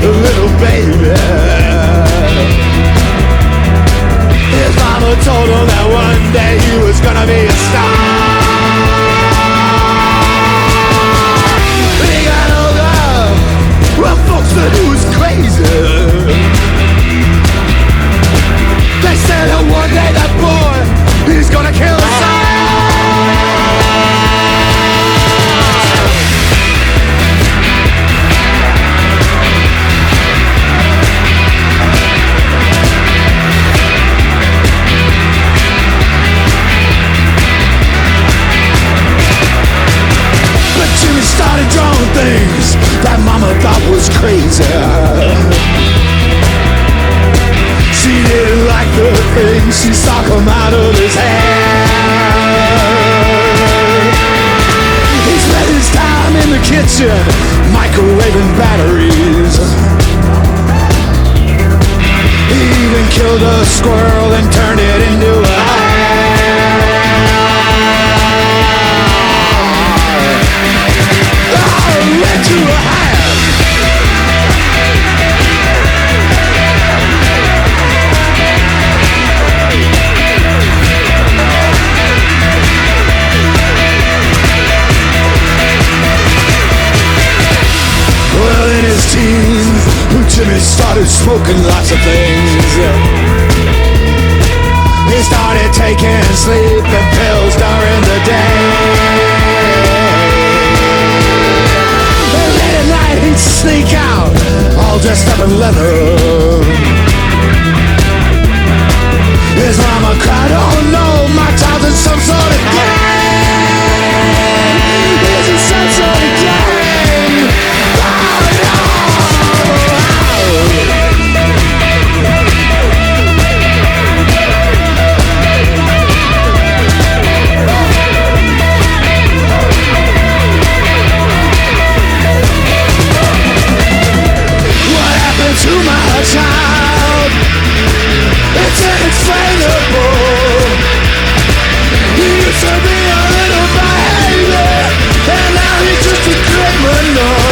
little baby. His mama told him that one day he was gonna be a star. When he got older, well, folks said he was crazy. They said that one day that boy, he's gonna kill us all. Jimmy started drawing things that mama thought was crazy. She didn't like the things she saw come out of his head. He spent his time in the kitchen microwaving batteries. He even killed a squirrel and turned it into a into a hand. Well, in his teens, Jimmy started smoking lots of things. He started taking sleeping pills during the day. He'd sneak out, all dressed up in leather. His mama cried, oh no, my child's in some sort of gang. He's in some sort of gang. Oh no. To my child, it's unexplainable. He used to be a little baby, and now he's just a criminal.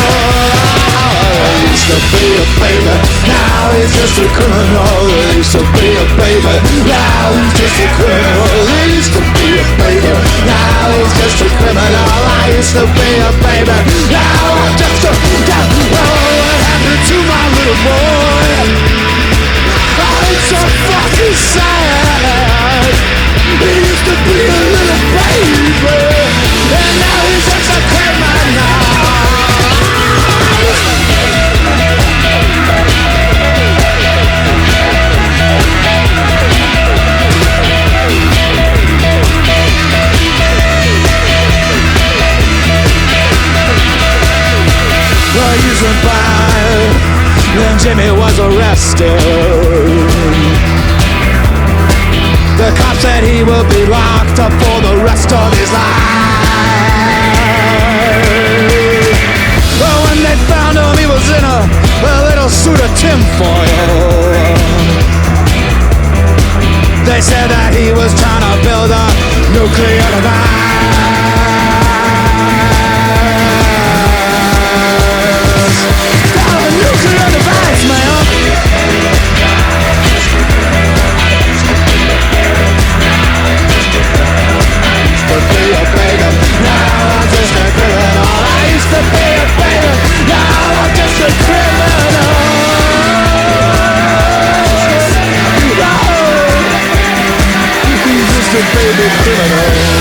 He used to be a baby, now he's just a criminal. He used to be a baby, now he's just a criminal. He used to be a baby, now he's just a criminal. I used to be a baby, now I'm just a what happened to my little boy? Oh, it's so fucking sad. He used to be a little baby, and now he's just a criminal. Well, years went by, then Jimmy was arrested. The cops said he will be locked up for the rest of his life. Well, when they found him, he was in a little suit of tinfoil. They said that he was trying to build a nuclear device. Nuclear device, man. Used to be a baby, now I'm just a criminal. I used to be a baby, now I'm just a criminal. No, he's just a baby criminal.